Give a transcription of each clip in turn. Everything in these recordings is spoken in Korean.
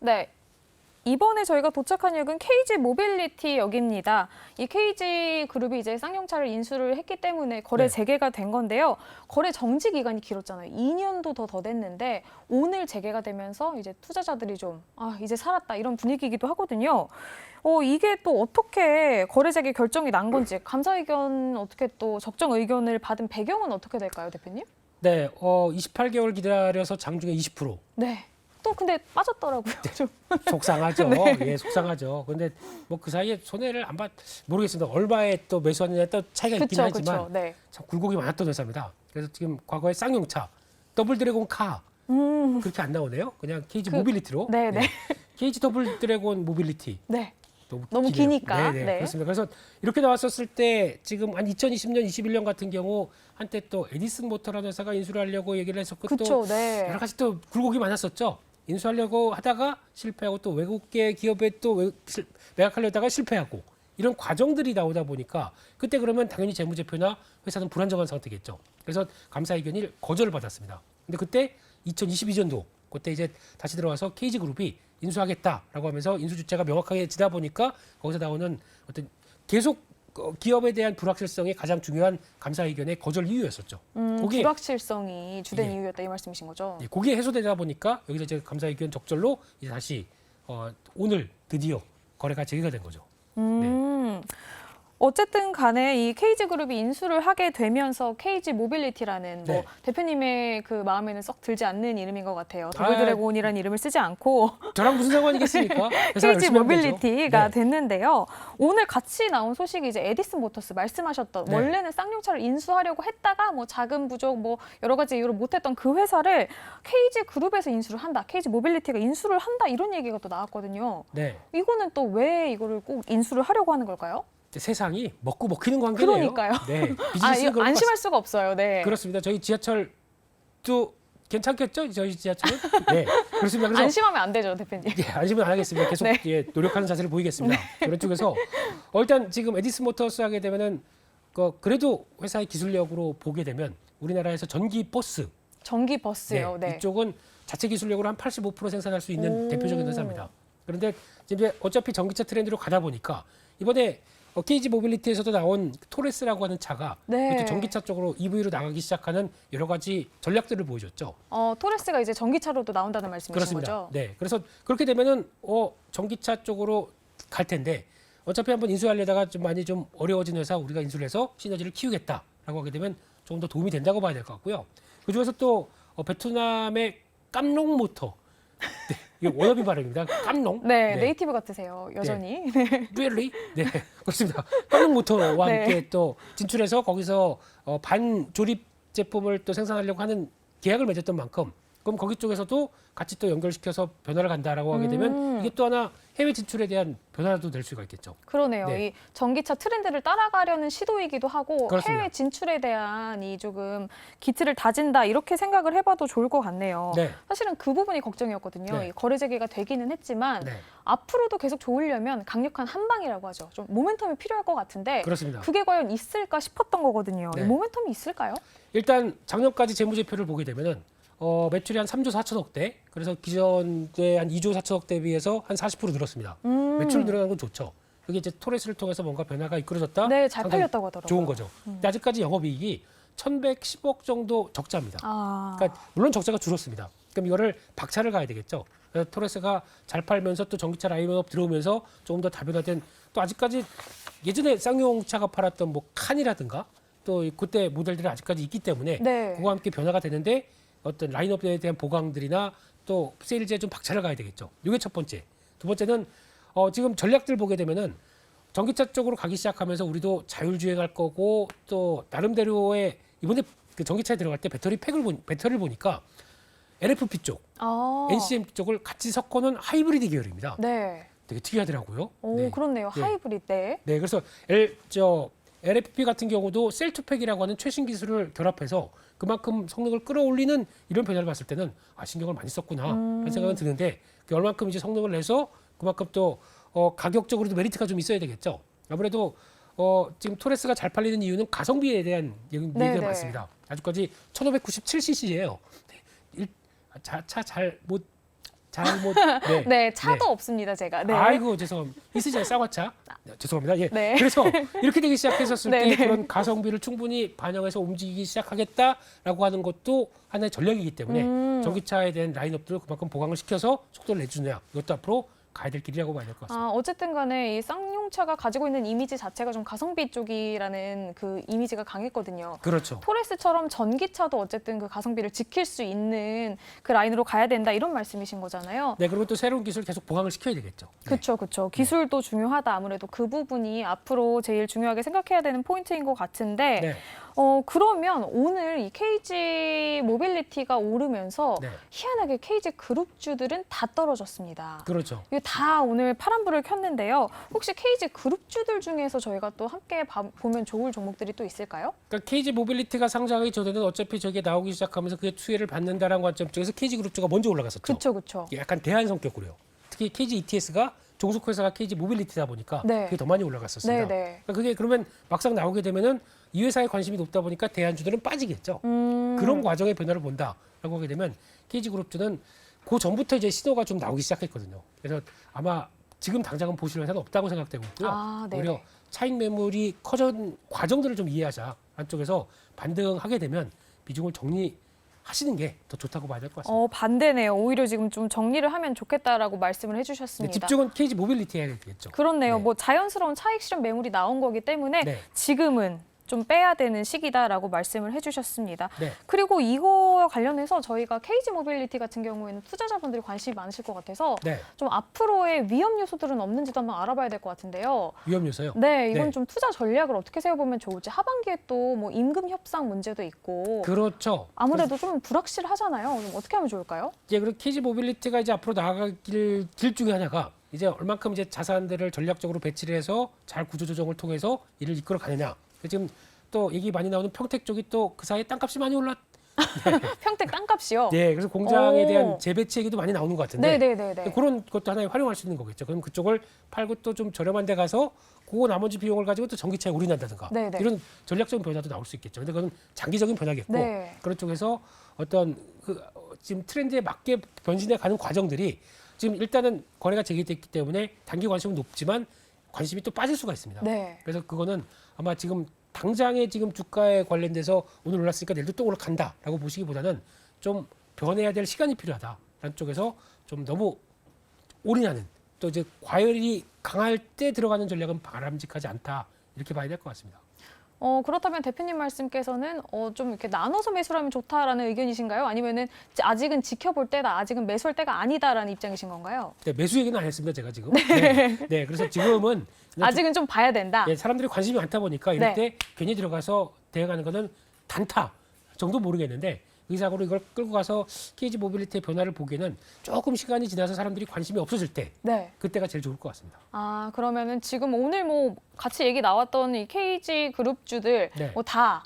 네. 이번에 저희가 도착한 역은 KG 모빌리티 역입니다. 이 KG 그룹이 이제 쌍용차를 인수를 했기 때문에 거래 네. 재개가 된 건데요. 거래 정지 기간이 길었잖아요. 2년도 더 됐는데 오늘 재개가 되면서 이제 투자자들이 좀 이제 살았다 이런 분위기이기도 하거든요. 이게 또 어떻게 거래 재개 결정이 난 건지 감사 의견 어떻게 또 적정 의견을 받은 배경은 어떻게 될까요, 대표님? 네, 28개월 기다려서 장중에 20%. 네. 또 근데 빠졌더라고요. 좀. 속상하죠. 네. 예, 속상하죠. 근데 뭐 그 사이에 손해를 안 모르겠습니다. 얼마에 또 매수하느냐에 또 차이가 있긴 하지만 그쵸. 네. 참 굴곡이 많았던 회사입니다. 그래서 지금 과거에 쌍용차, 더블 드래곤 카 그렇게 안 나오네요. 그냥 KG 모빌리티로. 네네. KG 더블 드래곤 모빌리티. 네. 기네요. 너무 기니까. 네네, 네. 그렇습니다. 그래서 이렇게 나왔었을 때 지금 한 2020년, 21년 같은 경우 한때 또 에디슨 모터라는 회사가 인수를 하려고 얘기를 했었고 그쵸, 또 네. 여러 가지 또 굴곡이 많았었죠. 인수하려고 하다가 실패하고 또 외국계 기업에 또 매각하려다가 실패하고 이런 과정들이 나오다 보니까 그때 그러면 당연히 재무제표나 회사는 불안정한 상태겠죠. 그래서 감사 의견이 거절을 받았습니다. 근데 그때 2022년도 그때 이제 다시 들어와서 KG그룹이 인수하겠다라고 하면서 인수 주체가 명확하게 지다 보니까 거기서 나오는 어떤 계속 기업에 대한 불확실성이 가장 중요한 감사 의견의 거절 이유였었죠. 그게 불확실성이 주된 예. 이유였다 이 말씀이신 거죠? 예, 그게 해소되다 보니까 여기서 이제 감사 의견 적절로 이제 다시 오늘 드디어 거래가 재개가 된 거죠. 어쨌든 간에 이 KG그룹이 인수를 하게 되면서 KG 모빌리티라는 네. 대표님의 그 마음에는 썩 들지 않는 이름인 것 같아요. 더블드래곤이라는 이름을 쓰지 않고 저랑 무슨 상관이겠습니까? 회사 KG 열심히 하면 되죠. 모빌리티가 네. 됐는데요. 오늘 같이 나온 소식이 이제 에디슨 모터스 말씀하셨던 네. 원래는 쌍용차를 인수하려고 했다가 뭐 자금 부족 뭐 여러 가지 이유로 못했던 그 회사를 KG그룹에서 인수를 한다. KG 모빌리티가 인수를 한다. 이런 얘기가 또 나왔거든요. 네. 이거는 또 왜 이거를 꼭 인수를 하려고 하는 걸까요? 세상이 먹고 먹히는 관계네요. 그러니까요. 네. 비즈니스는 이거 안심할 수가 없어요. 네. 그렇습니다. 저희 지하철도 괜찮겠죠? 저희 지하철은? 네. 그렇습니다. 그래서 안심하면 안 되죠, 대표님. 예, 안심은 안 하겠습니다. 계속 네. 예, 노력하는 자세를 보이겠습니다. 그런 쪽에서 일단 지금 에디슨 모터스 하게 되면은 그래도 회사의 기술력으로 보게 되면 우리나라에서 전기 버스 전기 버스요. 네. 이쪽은 자체 기술력으로 한 85% 생산할 수 있는 오. 대표적인 회사입니다. 그런데 이제 어차피 전기차 트렌드로 가다 보니까 이번에 KG 모빌리티에서도 나온 토레스라고 하는 차가 네. 이것도 전기차 쪽으로 EV로 나가기 시작하는 여러 가지 전략들을 보여줬죠. 토레스가 이제 전기차로도 나온다는 말씀이신 그렇습니다. 거죠? 네, 그래서 그렇게 되면은 전기차 쪽으로 갈 텐데 어차피 한번 인수하려다가 좀 많이 좀 어려워진 회사 우리가 인수를 해서 시너지를 키우겠다라고 하게 되면 조금 더 도움이 된다고 봐야 될 것 같고요. 그 중에서 또 베트남의 깜롱 모터 네, 이게 원어민 발음입니다. 깜롱. 네, 네이티브 같으세요, 여전히. 네. 뚜엘리? 네, 그렇습니다. 깜롱 모터와 네. 함께 또 진출해서 거기서 반조립 제품을 또 생산하려고 하는 계약을 맺었던 만큼 그럼 거기 쪽에서도 같이 또 연결시켜서 변화를 간다라고 하게 되면 이게 또 하나 해외 진출에 대한 변화도 될 수가 있겠죠. 그러네요. 네. 이 전기차 트렌드를 따라가려는 시도이기도 하고 그렇습니다. 해외 진출에 대한 이 조금 기틀을 다진다 이렇게 생각을 해봐도 좋을 것 같네요. 네. 사실은 그 부분이 걱정이었거든요. 네. 이 거래 재개가 되기는 했지만 네, 앞으로도 계속 좋으려면 강력한 한방이라고 하죠. 좀 모멘텀이 필요할 것 같은데 그렇습니다. 그게 과연 있을까 싶었던 거거든요. 네. 이 모멘텀이 있을까요? 일단 작년까지 재무제표를 보게 되면은 매출이 한 3조 4천억대, 그래서 기존의 한 2조 4천억 대비해서 한 40% 늘었습니다. 매출 늘어난 건 좋죠. 그게 이제 토레스를 통해서 뭔가 변화가 이끌어졌다. 네, 잘 상당히 팔렸다고 하더라고요. 좋은 거죠. 근데 아직까지 영업이익이 1,110억 정도 적자입니다. 그러니까 물론 적자가 줄었습니다. 그럼 이거를 박차를 가야 되겠죠. 그래서 토레스가 잘 팔면서 또 전기차 라인업 들어오면서 조금 더 다변화된 또 아직까지 예전에 쌍용차가 팔았던 뭐 칸이라든가 또 그때 모델들이 아직까지 있기 때문에 네. 그와 함께 변화가 되는데 어떤 라인업에 대한 보강들이나 또 세일즈에 좀 박차를 가야 되겠죠. 이게 첫 번째. 두 번째는 지금 전략들 보게 되면은 전기차 쪽으로 가기 시작하면서 우리도 자율주행할 거고 또 나름대로의 이번에 그 전기차에 들어갈 때 배터리를 보니까 LFP 쪽, NCM 쪽을 같이 섞어놓은 하이브리드 계열입니다. 네. 되게 특이하더라고요. 오, 네. 그렇네요. 네. 하이브리드. 네. 네, 그래서 LFP 같은 경우도 셀투팩이라고 하는 최신 기술을 결합해서 그만큼 성능을 끌어올리는 이런 변화를 봤을 때는 신경을 많이 썼구나 하는 생각은 드는데 얼만큼 이제 성능을 내서 그만큼 또 가격적으로도 메리트가 좀 있어야 되겠죠. 아무래도 지금 토레스가 잘 팔리는 이유는 가성비에 대한 얘기가 네, 네. 많습니다. 아직까지 1597cc예요. 차 잘못 네, 차도 없습니다, 제가. 네. 아이고 죄송합니다. 있으시죠 쌍화차? 네, 죄송합니다. 예. 네. 그래서 이렇게 되기 시작했었을 네, 때 네. 그런 가성비를 충분히 반영해서 움직이기 시작하겠다라고 하는 것도 하나의 전략이기 때문에 전기차에 대한 라인업들을 그만큼 보강을 시켜서 속도를 내주느냐 이것도 앞으로 가야 될 길이라고 봐야 될 것 같습니다. 어쨌든 간에 이 쌍용차가 가지고 있는 이미지 자체가 좀 가성비 쪽이라는 그 이미지가 강했거든요. 그렇죠. 토레스처럼 전기차도 어쨌든 그 가성비를 지킬 수 있는 그 라인으로 가야 된다 이런 말씀이신 거잖아요. 네, 그리고 또 새로운 기술 계속 보강을 시켜야 되겠죠. 네. 그렇죠, 그렇죠. 기술도 중요하다. 아무래도 그 부분이 앞으로 제일 중요하게 생각해야 되는 포인트인 것 같은데, 네. 그러면 오늘 이 KG 모빌리티가 오르면서 네. 희한하게 KG 그룹주들은 다 떨어졌습니다. 그렇죠. 이거 다 오늘 파란불을 켰는데요. 혹시 KG 그룹주들 중에서 저희가 또 함께 보면 좋을 종목들이 또 있을까요? 그러니까 KG 모빌리티가 상장하기 전에는 어차피 저게 나오기 시작하면서 그게 수혜를 받는다라는 관점 쪽에서 KG 그룹주가 먼저 올라갔었죠. 그렇죠, 그렇죠. 약간 대한 성격으로요. 특히 KG ETS가 종속회사가 KG 모빌리티다 보니까 네. 그게 더 많이 올라갔었습니다. 네, 네. 그러니까 그게 그러면 막상 나오게 되면은 이 회사에 관심이 높다 보니까 대한주들은 빠지겠죠. 그런 과정의 변화를 본다라고 하게 되면 KG 그룹주는 그 전부터 이제 신호가 좀 나오기 시작했거든요. 그래서 아마 지금 당장은 보실 회사는 없다고 생각되고 있고요. 네네. 오히려 차익 매물이 커진 과정들을 좀 이해하자 한쪽에서 반등하게 되면 비중을 정리하시는 게 더 좋다고 봐야 될 것 같습니다. 반대네요. 오히려 지금 좀 정리를 하면 좋겠다라고 말씀을 네, 해주셨습니다. 집중은 KG 모빌리티에 해야 되겠죠. 그렇네요. 네. 뭐 자연스러운 차익 실현 매물이 나온 거기 때문에 네. 지금은 좀 빼야 되는 시기다라고 말씀을 해주셨습니다. 네. 그리고 이거와 관련해서 저희가 KG 모빌리티 같은 경우에는 투자자분들이 관심이 많으실 것 같아서 네. 좀 앞으로의 위험 요소들은 없는지도 한번 알아봐야 될 것 같은데요. 위험 요소요. 네, 이건 네. 좀 투자 전략을 어떻게 세워보면 좋을지 하반기에 또 뭐 임금 협상 문제도 있고 그렇죠. 아무래도 좀 불확실하잖아요. 좀 어떻게 하면 좋을까요? 이제 그리고 KG 모빌리티가 이제 앞으로 나아갈 길 중에 하나가 이제 얼만큼 이제 자산들을 전략적으로 배치를 해서 잘 구조 조정을 통해서 이를 이끌어 가느냐. 지금 또 얘기 많이 나오는 평택 쪽이 또 그 사이에 땅값이 많이 올랐. 평택 땅값이요? 네, 그래서 공장에 오. 대한 재배치 얘기도 많이 나오는 것 같은데. 네네네네. 그런 것도 하나의 활용할 수 있는 거겠죠. 그럼 그쪽을 팔고 또 좀 저렴한 데 가서 그 나머지 비용을 가지고 또 전기차에 올인한다든가 네네. 이런 전략적인 변화도 나올 수 있겠죠. 근데 그건 장기적인 변화겠고 네. 그런 쪽에서 어떤 지금 트렌드에 맞게 변신해 가는 과정들이 지금 일단은 거래가 재개됐기 때문에 단기 관심은 높지만 관심이 또 빠질 수가 있습니다. 네. 그래서 그거는 아마 지금 당장에 지금 주가에 관련돼서 오늘 올랐으니까 내일도 또 올라간다라고 보시기보다는 좀 변해야 될 시간이 필요하다라는 쪽에서 좀 너무 올인하는 또 이제 과열이 강할 때 들어가는 전략은 바람직하지 않다 이렇게 봐야 될 것 같습니다. 그렇다면 대표님 말씀께서는 좀 이렇게 나눠서 매수하면 좋다라는 의견이신가요? 아니면은 아직은 지켜볼 때다, 아직은 매수할 때가 아니다라는 입장이신 건가요? 네, 매수 얘기는 안 했습니다, 제가 지금. 네, 그래서 지금은 그냥 아직은 좀 봐야 된다. 네, 사람들이 관심이 많다 보니까 이럴 네. 때 괜히 들어가서 대응하는 거는 단타 정도 모르겠는데 의사고로 이걸 끌고 가서 KG 모빌리티의 변화를 보기에는 조금 시간이 지나서 사람들이 관심이 없어질 때 네. 그때가 제일 좋을 것 같습니다. 그러면은 지금 오늘 뭐 같이 얘기 나왔던 이 KG 그룹주들 네. 뭐 다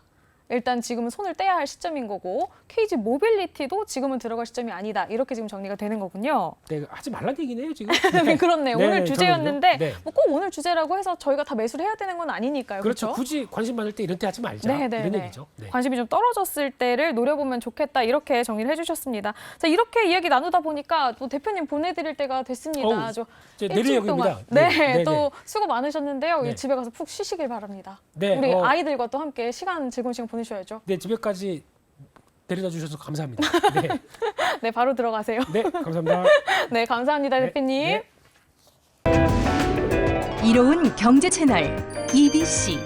일단 지금은 손을 떼야 할 시점인 거고 KG 모빌리티도 지금은 들어갈 시점이 아니다. 이렇게 지금 정리가 되는 거군요. 네, 하지 말란 얘기네요, 지금. 그렇네요. 네, 오늘 주제였는데 네. 뭐 꼭 오늘 주제라고 해서 저희가 다 매수를 해야 되는 건 아니니까요. 그렇죠. 그렇죠? 굳이 관심 많을 때 이런 때 하지 말자. 이런 얘기죠. 네. 관심이 좀 떨어졌을 때를 노려보면 좋겠다. 이렇게 정리를 해주셨습니다. 자, 이렇게 이야기 나누다 보니까 또 대표님 보내드릴 때가 됐습니다. 어우, 저 이제 일주일 내리역입니다. 동안. 네, 네, 네, 또 네. 수고 많으셨는데요. 네. 집에 가서 푹 쉬시길 바랍니다. 네, 우리 아이들과 또 함께 즐거운 시간 보내셔야죠. 네, 집에까지 데려다 주셔서 감사합니다. 네, 네, 바로 들어가세요. 네, 감사합니다. 네, 감사합니다, 네, 대표님. 네. 이로운 경제 채널 EBC